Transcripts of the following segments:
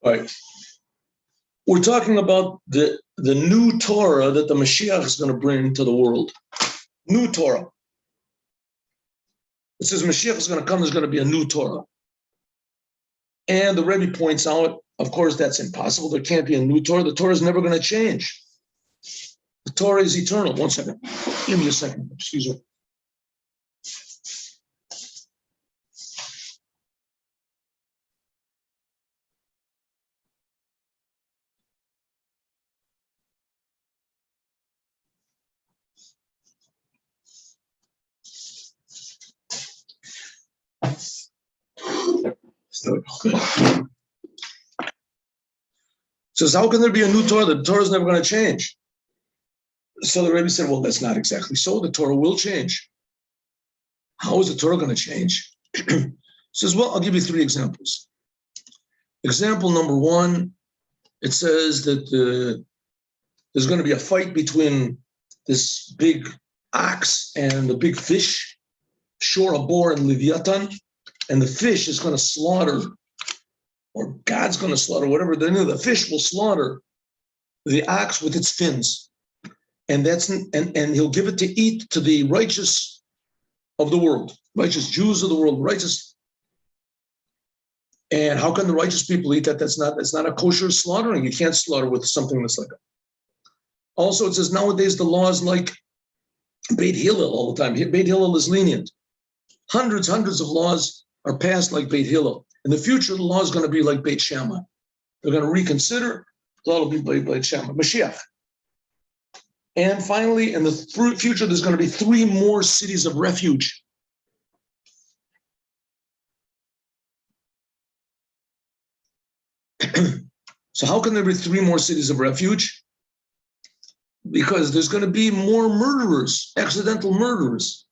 All right. We're talking about the new Torah that the Moshiach is going to bring to the world. New Torah. It says Moshiach is going to come, there's going to be a new Torah. And the Rebbe points out, of course, that's impossible. There can't be a new Torah. The Torah is never going to change. The Torah is eternal. One second. Give me a second. Excuse me. Says, how can there be a new Torah? The Torah is never going to change. So the Rebbe said, well, that's not exactly so. The Torah will change. How is the Torah going to change? Says, well, I'll give you 3 examples. Example number 1, it says that there's going to be a fight between this big ox and the big fish, Shor, Bor, and Leviathan, and the fish is going to slaughter, or God's going to slaughter, whatever. The fish will slaughter the ox with its fins, and he'll give it to eat to the righteous of the world, righteous Jews of the world, righteous. And how can the righteous people eat that? That's not a kosher slaughtering. You can't slaughter with something that's like that. Also, it says nowadays the law is like Beit Hillel all the time. Beit Hillel is lenient. Hundreds of laws are passed like Beit Hillel. In the future, the law is going to be like Beit Shamai. They're going to reconsider. The law will be like Beit Shamai. Moshiach. And finally, in the future, there's going to be 3 more cities of refuge. So how can there be 3 more cities of refuge? Because there's going to be more murderers, accidental murderers.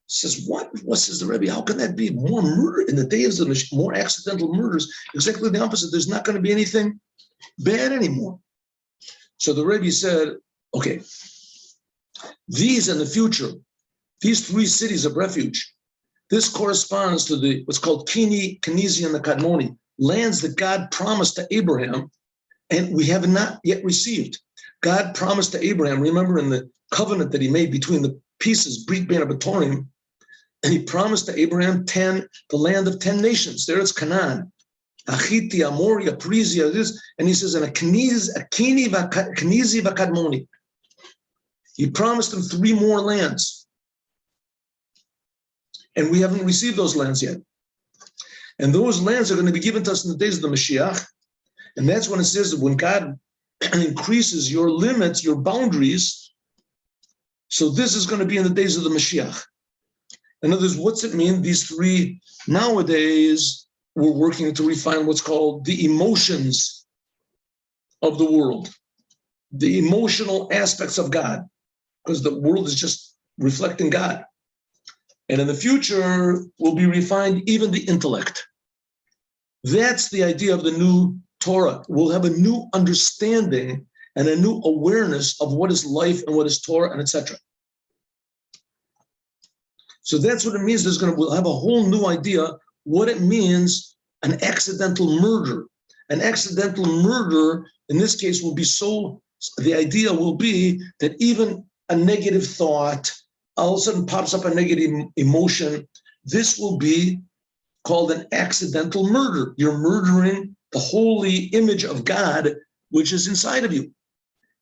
Says, what says the Rebbe? How can that be? More murder in the days of more accidental murders? Exactly the opposite. There's not going to be anything bad anymore. So the Rebbe said, okay, these in the future, these 3 cities of refuge, this corresponds to what's called Kenizi and the Kadmoni, lands that God promised to Abraham, and we have not yet received. God promised to Abraham, remember in the covenant that he made between the pieces, Brit Bein HaBetorim, and he promised to Abraham the land of 10 nations. There it's Canaan, Achiti, Amoria, Perisia, this, and he says, and a Kenizi Vakadmoni. He promised him 3 more lands. And we haven't received those lands yet. And those lands are going to be given to us in the days of the Mashiach. And that's when it says that when God increases your limits, your boundaries, so this is going to be in the days of the Mashiach. In other words, what's it mean? These 3, nowadays, we're working to refine what's called the emotions of the world, the emotional aspects of God, because the world is just reflecting God. And in the future, will be refined even the intellect. That's the idea of the new Torah. We'll have a new understanding and a new awareness of what is life and what is Torah and etc. So that's what it means. We'll have a whole new idea what it means, an accidental murder. An accidental murder, in this case, will be the idea will be that even a negative thought, all of a sudden pops up a negative emotion. This will be called an accidental murder. You're murdering the holy image of God, which is inside of you.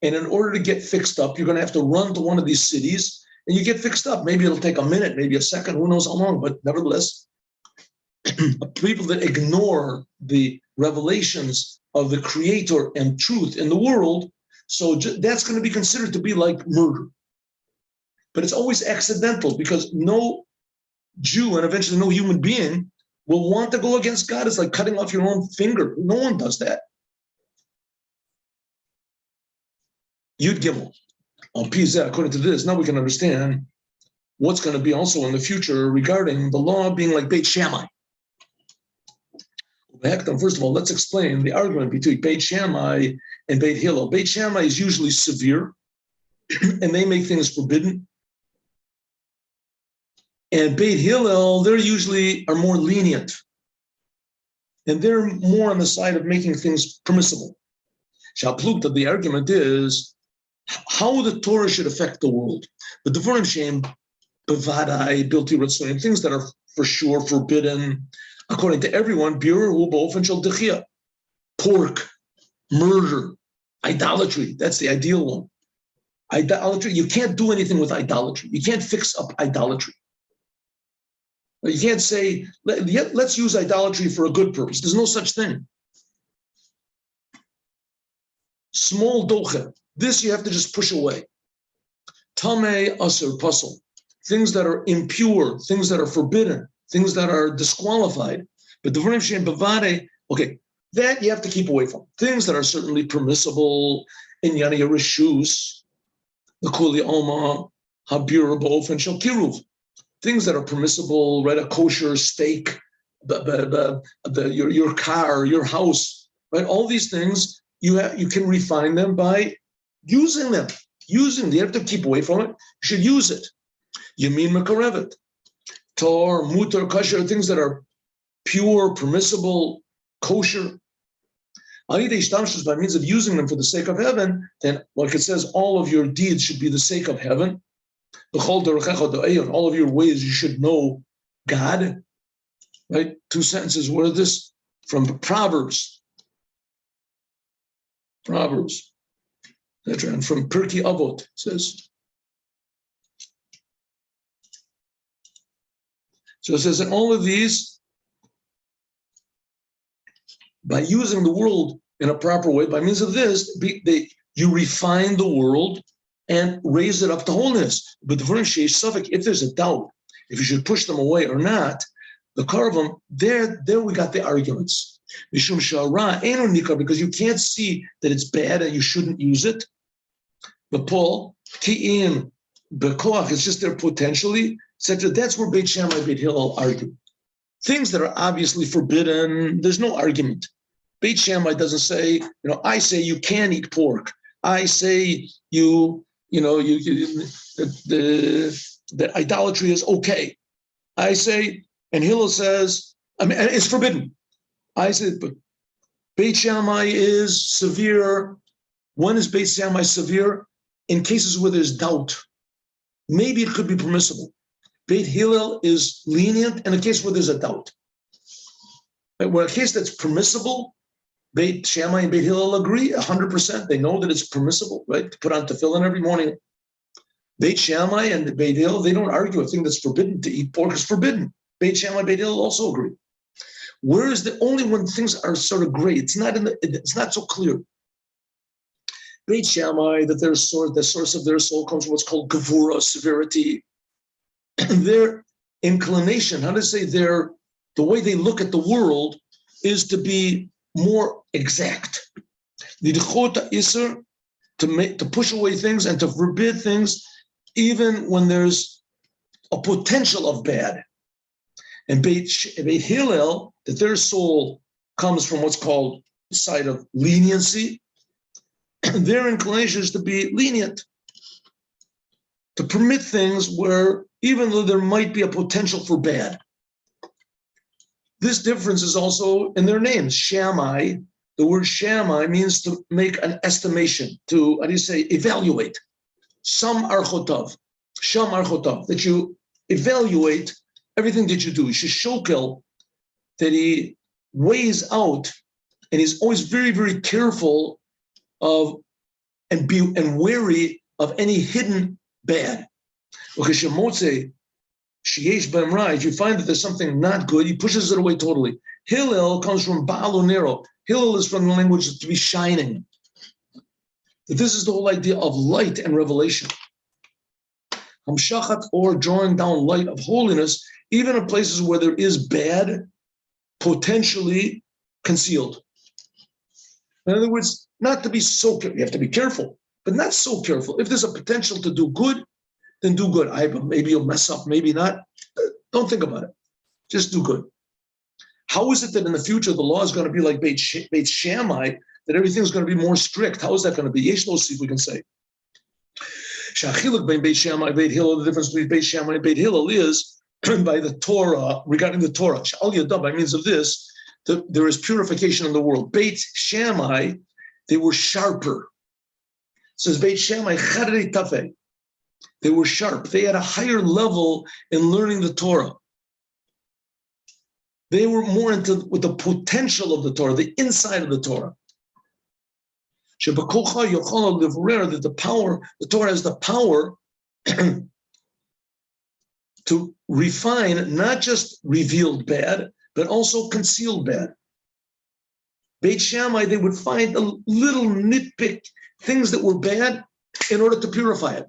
And in order to get fixed up, you're going to have to run to one of these cities and you get fixed up. Maybe it'll take a minute, maybe a second, who knows how long, but nevertheless, people that ignore the revelations of the Creator and truth in the world, so that's going to be considered to be like murder. But it's always accidental because no Jew and eventually no human being will want to go against God. It's like cutting off your own finger. No one does that. Yud Gimel. On Pizah, according to this, now we can understand what's going to be also in the future regarding the law being like Beit Shammai. First of all, let's explain the argument between Beit Shammai and Beit Hillel. Beit Shammai is usually severe, and they make things forbidden. And Beit Hillel, they usually are more lenient. and they're more on the side of making things permissible. Shaplukta, the argument is how the Torah should affect the world. But the Dvarim Shem, Bevadai, Bilti Ratzonim, things that are for sure forbidden, according to everyone, Birur Ubofen Shel Dechia, pork, murder, idolatry, that's the ideal one. Idolatry, you can't do anything with idolatry. You can't fix up idolatry. You can't say, let's use idolatry for a good purpose. There's no such thing. Small doche, this you have to just push away. Tameh asur pasal, things that are impure, things that are forbidden, things that are disqualified. But the Dvarim Shem Bavade, okay, that you have to keep away from. Things that are certainly permissible in Yana Rishus, the Kuli Alma, Habir Bof, and Shalkiruv. Things that are permissible, right? A kosher steak, your car, your house, right? All these things you can refine them by using them. You have to keep away from it. You should use it. Yamin makarevet, tor, mutar, kosher, things that are pure, permissible, kosher. By means of using them for the sake of heaven, then, like it says, all of your deeds should be the sake of heaven. In all of your ways, you should know God. Right? 2 sentences. What is this? From Proverbs. Proverbs. And from Pirkei Avot, it says. So it says, in all of these, by using the world in a proper way, by means of this, you refine the world and raise it up to holiness. But if there's a doubt, if you should push them away or not, the Karvam, there we got the arguments. Because you can't see that it's bad and you shouldn't use it. But Paul, Ti'in, Bekoach, it's just there potentially, etc. That's where Beit Shammai, Beit Hillel argue. Things that are obviously forbidden, there's no argument. Beit Shammai doesn't say, I say you can eat pork. I say that idolatry is okay. I say, and Hillel says, it's forbidden. I said, but Beit Shammai is severe. When is Beit Shammai severe? In cases where there's doubt. Maybe it could be permissible. Beit Hillel is lenient in a case where there's a doubt. Where a case that's permissible, Beit Shammai and Beit Hillel agree 100%. They know that it's permissible, right? To put on tefillin every morning. Beit Shammai and Beit Hillel, they don't argue a thing that's forbidden. To eat pork is forbidden. Beit Shammai and Beit Hillel also agree. Whereas the only when things are sort of gray, it's not so clear. Beit Shammai, that the source of their soul comes from what's called gevura, severity. Their inclination, how to say the way they look at the world is to be more exact. To push away things and to forbid things, even when there's a potential of bad. And Beit Hillel, that their soul comes from what's called the side of leniency. Their inclination is to be lenient, to permit things where, even though there might be a potential for bad. This difference is also in their names. Shammai, the word Shammai means to make an estimation, to, evaluate. Sham archotav, that you evaluate everything that you do. Sheshokel, that he weighs out, and he's always very, very careful of and wary of any hidden bad. If you find that there's something not good, he pushes it away totally. Hillel comes from Baal Nero. Hillel is from the language to be shining. This is the whole idea of light and revelation. Hamshachat, or drawing down light of holiness, even in places where there is bad, potentially concealed. In other words, not to be so careful. You have to be careful, but not so careful. If there's a potential to do good, then do good. Maybe you'll mess up, maybe not. Don't think about it. Just do good. How is it that in the future the law is going to be like Beit Shammai, that everything's going to be more strict? How is that going to be? Yesh lo si, we can say. Shachiluk ben Beit Shammai, Beit Hillel, the difference between Beit Shammai and Beit Hillel is by the Torah, regarding the Torah. Sha'al yadam, by means of this, there is purification in the world. Beit Shammai, they were sharper. It says Beit Shammai, Chadrei Tafeh. They were sharp. They had a higher level in learning the Torah. They were more with the potential of the Torah, the inside of the Torah. That the Torah has the power to refine not just revealed bad, but also concealed bad. Beit Shammai, they would find a little nitpick things that were bad in order to purify it.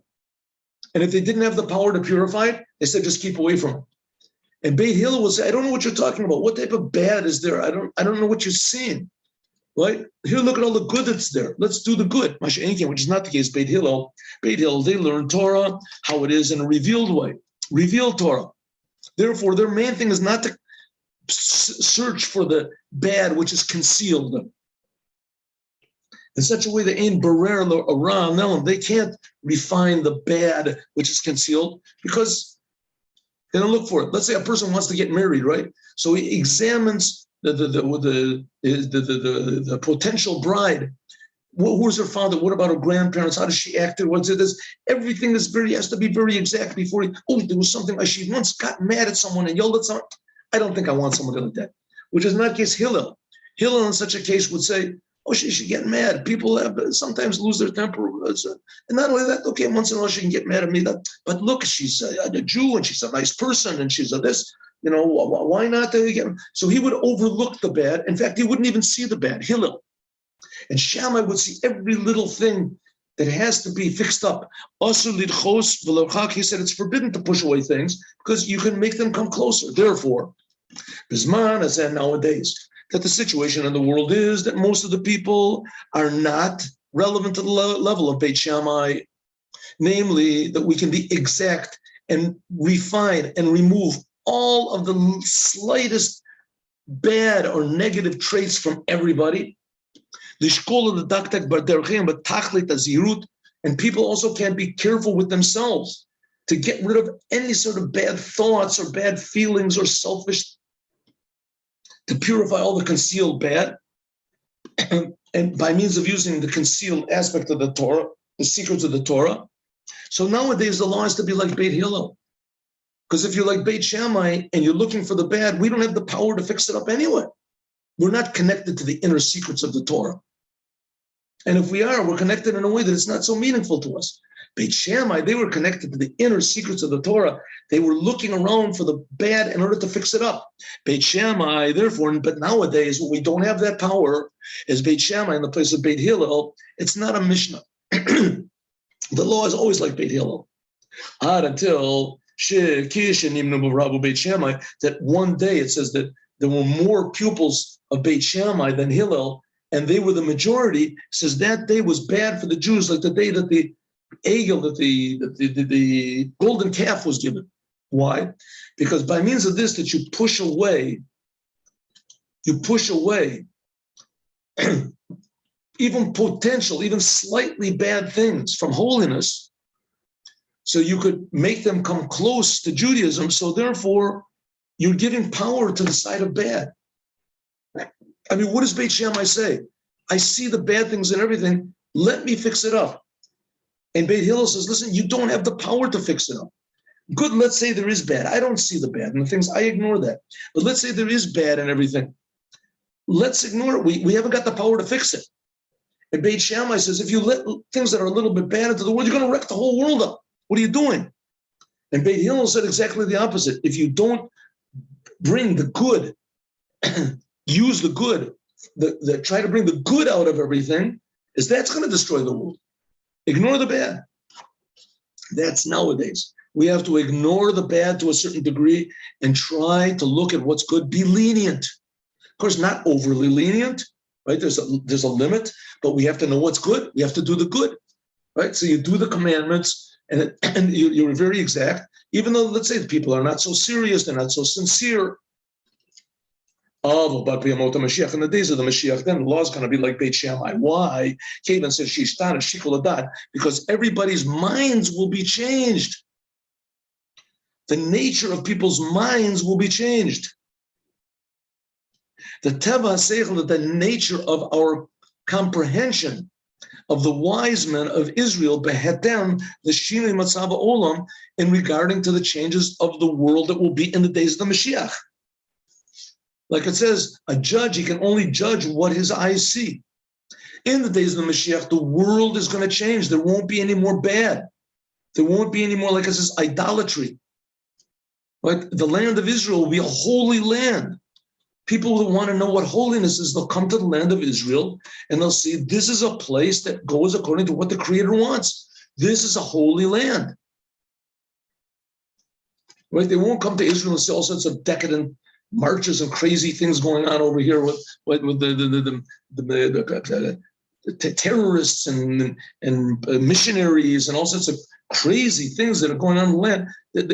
And if they didn't have the power to purify it, they said, just keep away from it. And Beit Hillel will say, I don't know what you're talking about. What type of bad is there? I don't know what you're seeing. Right? Here, look at all the good that's there. Let's do the good. Moshiach, which is not the case. Beit Hillel, they learn Torah, how it is in a revealed way. Revealed Torah. Therefore, their main thing is not to search for the bad which is concealed. In such a way that in Berer around they can't refine the bad which is concealed because they don't look for it. Let's say a person wants to get married, right? So he examines the potential bride. Who's her father? What about her grandparents? How does she act? What's it? Everything has to be very exact before there was something like she once got mad at someone and yelled at someone. I don't think I want somebody like that. Which is not the case. Hillel in such a case would say, oh, she should get mad. People sometimes lose their temper. And not only that, okay, once in a while she can get mad at me. But look, she's a Jew and she's a nice person and she's a this. Why not? So he would overlook the bad. In fact, he wouldn't even see the bad. Hillel. And Shammai would see every little thing that has to be fixed up. He said it's forbidden to push away things because you can make them come closer. Therefore, Bisman, as in nowadays, that the situation in the world is that most of the people are not relevant to the level of Beit Shammai, namely that we can be exact and refine and remove all of the slightest bad or negative traits from everybody. And people also can't be careful with themselves to get rid of any sort of bad thoughts or bad feelings or selfish, to purify all the concealed bad. And by means of using the concealed aspect of the Torah, the secrets of the Torah. So nowadays the law is to be like Beit Hillel. Because if you're like Beit Shammai and you're looking for the bad, we don't have the power to fix it up anyway. We're not connected to the inner secrets of the Torah. And if we are, we're connected in a way that it's not so meaningful to us. Beit Shammai, they were connected to the inner secrets of the Torah. They were looking around for the bad in order to fix it up. Beit Shammai, therefore, but nowadays, when we don't have that power, is Beit Shammai in the place of Beit Hillel, it's not a Mishnah. The law is always like Beit Hillel. Until Beit Shammai, that one day it says that there were more pupils of Beit Shammai than Hillel, and they were the majority. It says that day was bad for the Jews, like the day that the Egel, that the golden calf was given. Why? Because by means of this, that you push away even potential, even slightly bad things from holiness, so you could make them come close to Judaism. So therefore, you're giving power to the side of bad. I mean, what does Beit Shammai say? I see the bad things in everything. Let me fix it up. And Beit Hillel says, listen, you don't have the power to fix it up. Good, let's say there is bad. I don't see the bad in the things. I ignore that. But let's say there is bad in everything. Let's ignore it. We haven't got the power to fix it. And Beit Shammai says, if you let things that are a little bit bad into the world, you're going to wreck the whole world up. What are you doing? And Beit Hillel said exactly the opposite. If you don't bring the good, use the good, try to bring the good out of everything, that's going to destroy the world. Ignore the bad. That's nowadays. We have to ignore the bad to a certain degree and try to look at what's good. Be lenient. Of course, not overly lenient, right? There's a limit, but we have to know what's good. We have to do the good, right? So you do the commandments, and you're very exact. Even though, let's say, the people are not so serious, they're not so sincere. But in the days of the Mashiach, then the law is going to be like Beit Shammai. Why? Kavan says, because everybody's minds will be changed. The nature of people's minds will be changed. The teva seichel, the nature of our comprehension of the wise men of Israel, behetem the shinui matzav olam, in regarding to the changes of the world that will be in the days of the Mashiach. Like it says, a judge, he can only judge what his eyes see. In the days of the Mashiach, the world is going to change. There won't be any more bad. There won't be any more, like it says, idolatry. Right? The land of Israel will be a holy land. People who want to know what holiness is, they'll come to the land of Israel and they'll see this is a place that goes according to what the Creator wants. This is a holy land. Right? They won't come to Israel and see all sorts of decadent marches and crazy things going on over here with the terrorists and missionaries and all sorts of crazy things that are going on in the land.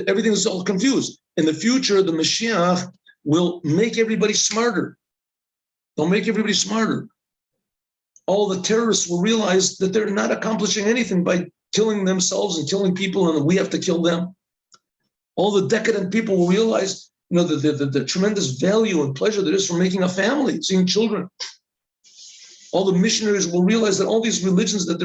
Everything is all confused. In the future, the Mashiach will make everybody smarter. They'll make everybody smarter. All the terrorists will realize that they're not accomplishing anything by killing themselves and killing people, and we have to kill them. All the decadent people will realize, the tremendous value and pleasure there is for making a family, seeing children. All the missionaries will realize that all these religions that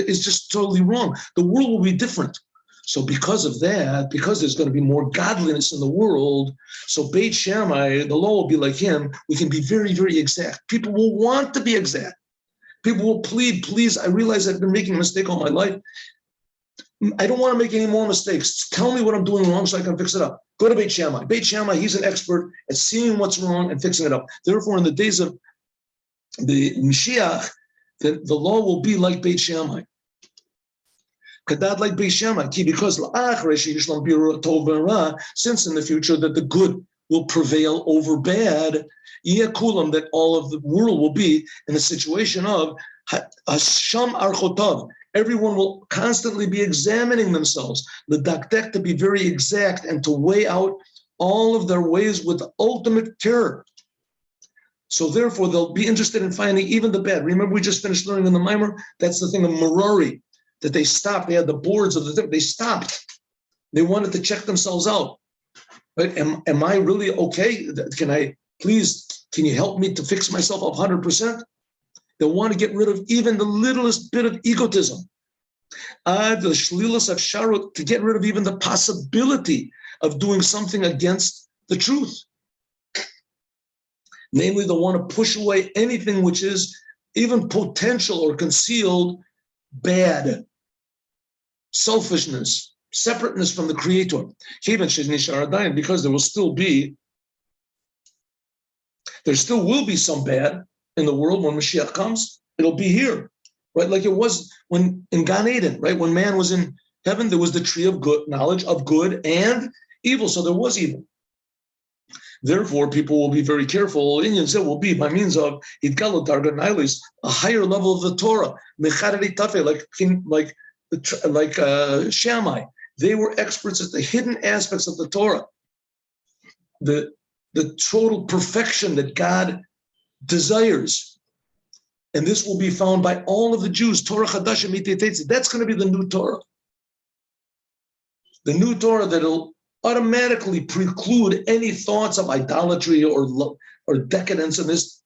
is just totally wrong. The world will be different. So because of that, because there's going to be more godliness in the world, so Beit Shammai, the law will be like him. We can be very, very exact. People will want to be exact. People will plead, please, I realize I've been making a mistake all my life. I don't want to make any more mistakes. Tell me what I'm doing wrong so I can fix it up. Go to Beit Shammai. Beit Shammai, he's an expert at seeing what's wrong and fixing it up. Therefore, in the days of the Mashiach, the law will be like Beit Shammai. Kadad like Beit Shammai, because since in the future that the good will prevail over bad, that all of the world will be in a situation of Hasham Archotav. Everyone will constantly be examining themselves, the daktek, to be very exact and to weigh out all of their ways with ultimate care. So therefore, they'll be interested in finding even the bad. Remember, we just finished learning in the Mimer, that's the thing of Merari, that they stopped. They had the boards of they stopped. They wanted to check themselves out. Right? Am I really okay? Can you help me to fix myself up 100%? They want to get rid of even the littlest bit of egotism. The shlilas of sharut, to get rid of even the possibility of doing something against the truth. Namely, they want to push away anything which is even potential or concealed bad, selfishness, separateness from the Creator. Because there still will be some bad in the world when Mashiach comes. It'll be here, right? Like it was when in Gan Eden, right? When man was in heaven, there was the tree of good, knowledge of good and evil. So there was evil. Therefore, people will be very careful. Indians will be by means of a higher level of the Torah, like Shamai. They were experts at the hidden aspects of the Torah, the total perfection that God desires. And this will be found by all of the Jews. Torah Chadashim Itetetzi. That's going to be the new Torah. The new Torah that'll automatically preclude any thoughts of idolatry or decadence in this,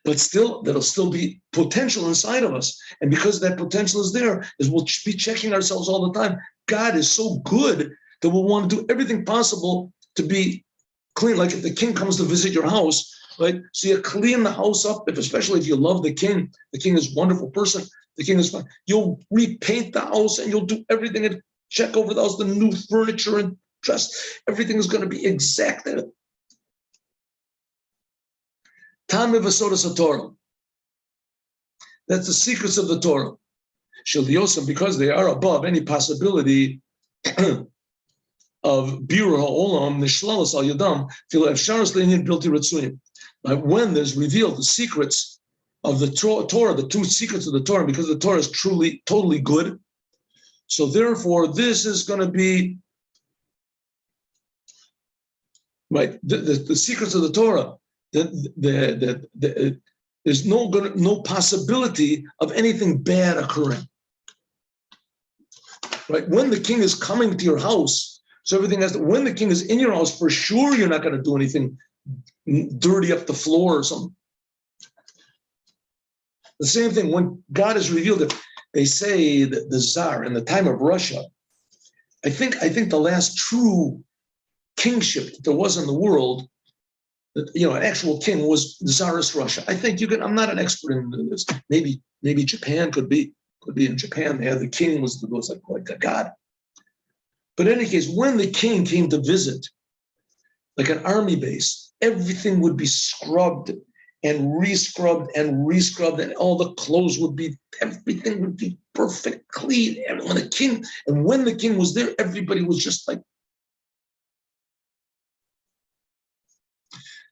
but still, there'll still be potential inside of us. And because that potential is there, we'll be checking ourselves all the time. God is so good that we'll want to do everything possible to be clean. Like if the king comes to visit your house, right? So you clean the house up, especially if you love the king. The king is a wonderful person. The king is fine. You'll repaint the house and you'll do everything and check over the house, the new furniture and dress. Everything is going to be exact. Tameh v'sodas Torah. That's the secrets of the Torah. Shel because they are above any possibility of birur ha'olam nishlalas al yadam fil efsharos le'inyan bilti ratzuyim. But when there's revealed the secrets of the Torah, the two secrets of the Torah, because the Torah is truly, totally good. So therefore, this is going to be right. The secrets of the Torah. There's no possibility of anything bad occurring. Right? When the king is coming to your house, so everything has to, when the king is in your house, for sure you're not going to do anything dirty up the floor or something. The same thing when God is revealed. If they say that the Tsar in the time of Russia, I think the last true kingship that there was in the world, an actual king, was Tsarist Russia. I think I'm not an expert in this. Maybe Japan could be in Japan. They had the king was like a god. But in any case, when the king came to visit, like an army base, everything would be scrubbed and rescrubbed, and all the clothes everything would be perfect, clean. And when the king was there, everybody was just like,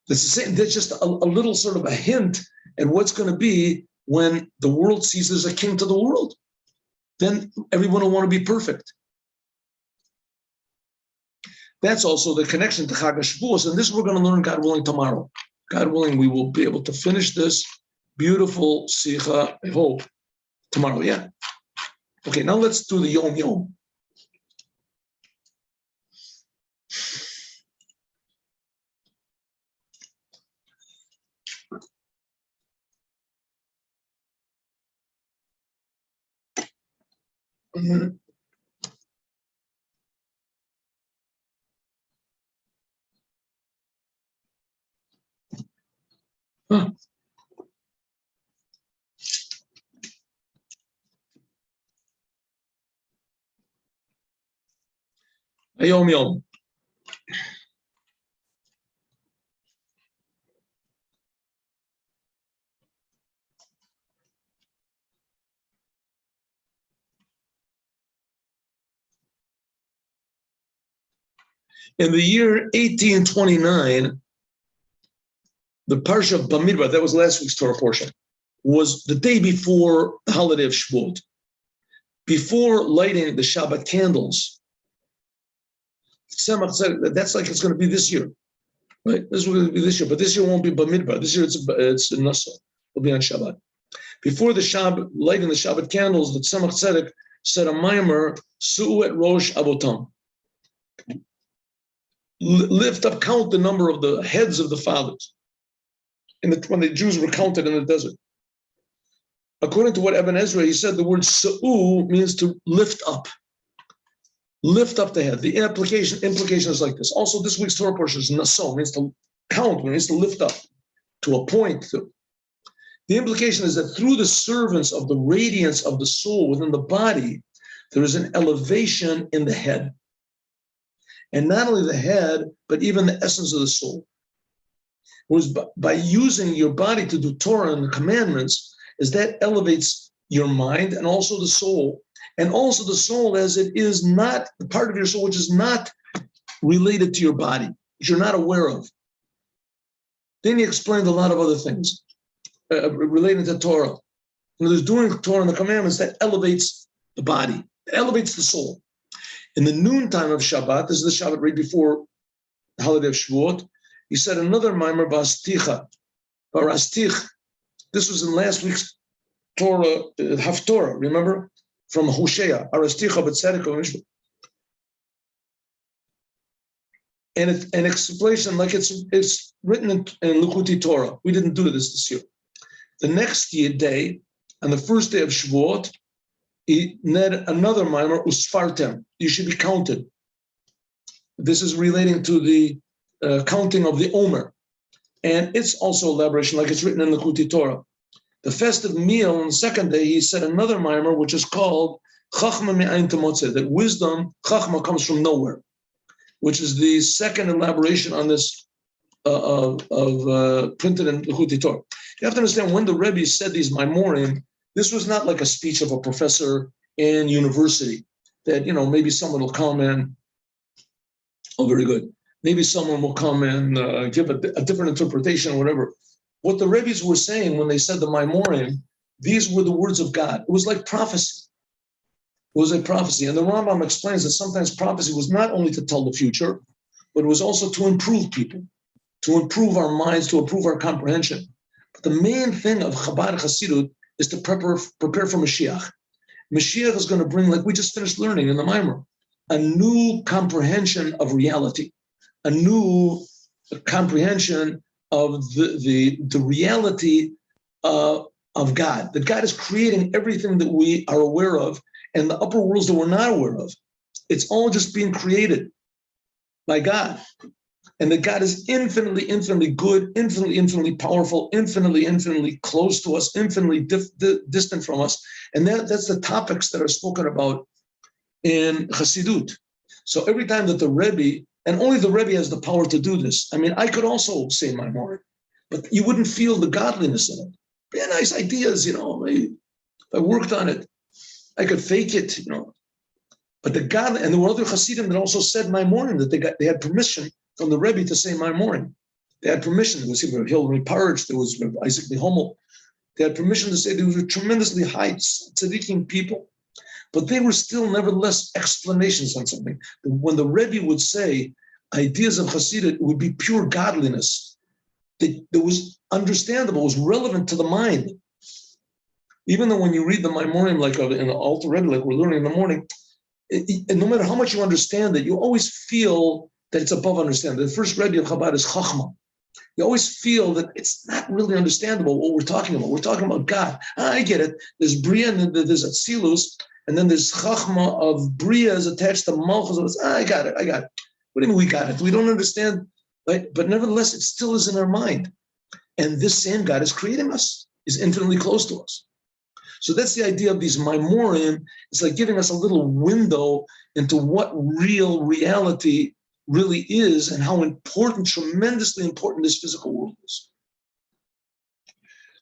that's the same. That's just a little sort of a hint at what's going to be when the world sees there's a king to the world. Then everyone will want to be perfect. That's also the connection to Chag HaShavuos, and this we're going to learn, God willing, tomorrow. God willing, we will be able to finish this beautiful Sikha, I hope, tomorrow, yeah? Okay, now let's do the Yom Yom. Mm-hmm. Huh. Yom Yom. In the year 1829, the Parsha of Bamidbar, that was last week's Torah portion, was the day before the holiday of Shavuot. Before lighting the Shabbat candles, Tzemach said that's like it's going to be this year, right? This is going to be this year, but this year won't be Bamidbar. This year it's in Nassau. It'll be on Shabbat. Before the Shabbat, lighting the Shabbat candles, the Tzemach Tzedek said a mimer, Su'u et Rosh Avotam. Lift up, count the number of the heads of the fathers. When the Jews were counted in the desert. According to what Ibn Ezra, he said the word Su'u means to lift up. Lift up the head. The implication is like this. Also, this week's Torah portion is Naso, means to count, means to lift up, to a point. The implication is that through the servants of the radiance of the soul within the body, there is an elevation in the head. And not only the head, but even the essence of the soul. Whereas by using your body to do Torah and the commandments, is that elevates your mind and also the soul. And also the soul as it is not, the part of your soul which is not related to your body, which you're not aware of. Then he explained a lot of other things relating to Torah. There's doing Torah and the commandments that elevates the body, it elevates the soul. In the noontime of Shabbat, this is the Shabbat right before the holiday of Shavuot, he said another mimer, Basticha, or Astich. This was in last week's Torah, Haftorah, remember? From Hosea, Arasticha B'tzedek Mishpah. And an explanation like it's written in Lukuti Torah. We didn't do this year. The next day, on the first day of Shavuot, he had another mimer, Usfartem. You should be counted. This is relating to the counting of the Omer. And it's also elaboration, like it's written in the Lukuti Torah. The festive meal on the second day, he said another mimer, which is called Chachma Me'ayin Temotze, that wisdom, Chachma, comes from nowhere, which is the second elaboration on this printed in Lukuti Torah. You have to understand, when the Rebbe said these Maimorim, this was not like a speech of a professor in university that, maybe someone will come and, oh, very good. Maybe someone will come and give a different interpretation or whatever. What the Rebbe's were saying when they said the Maimorim, these were the words of God. It was like prophecy. It was a prophecy. And the Rambam explains that sometimes prophecy was not only to tell the future, but it was also to improve people, to improve our minds, to improve our comprehension. But the main thing of Chabad Hasidut is to prepare for Mashiach. Mashiach is going to bring, like we just finished learning in the Maimer, a new comprehension of reality, a new comprehension of the reality of God, that God is creating everything that we are aware of and the upper worlds that we're not aware of. It's all just being created by God. And that God is infinitely, infinitely good, infinitely, infinitely powerful, infinitely, infinitely close to us, infinitely distant from us. And that's the topics that are spoken about in Chassidut. So every time that the Rebbe, and only the Rebbe has the power to do this. I mean, I could also say my Mord, but you wouldn't feel the godliness in it. Yeah, nice ideas, if I worked on it, I could fake it, But the God, and there were other Hasidim that also said my morning, that they had permission from the Rebbe to say my morning. They had permission. There was Hilary Parich, there was Isaac Nehommel. They had permission to say they were tremendously high tzaddikim people. But they were still nevertheless explanations on something. When the Rebbe would say ideas of Hasidut, it would be pure godliness. That was understandable, was relevant to the mind. Even though when you read the Maimorim, like in the Alter Rebbe, like we're learning in the morning, and no matter how much you understand it, you always feel that it's above understanding. The first Rebbe of Chabad is Chachma. You always feel that it's not really understandable what we're talking about. We're talking about God. I get it. There's Bria and there's Atzilus, and then there's Chachma of Bria is attached to Malchut. I got it. What do you mean we got it? We don't understand, right? But nevertheless, it still is in our mind. And this same God is creating us, is infinitely close to us. So that's the idea of these Maimorim. It's like giving us a little window into what real reality really is and how important, tremendously important this physical world is.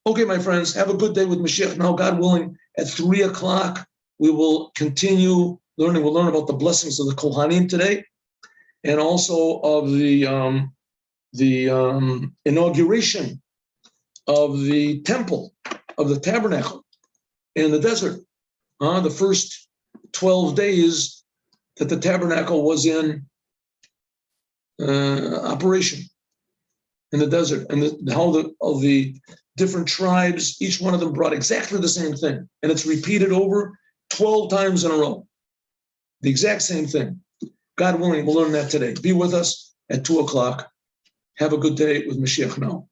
Okay, my friends, have a good day with Moshiach. Now, God willing, at 3 o'clock, we will continue learning. We'll learn about the blessings of the Kohanim today, and also of the inauguration of the temple, of the tabernacle in the desert. The first 12 days that the tabernacle was in operation in the desert, and how the different tribes, each one of them brought exactly the same thing, and it's repeated over 12 times in a row, the exact same thing. God willing, we'll learn that today. Be with us at 2 o'clock. Have a good day with Moshiach now.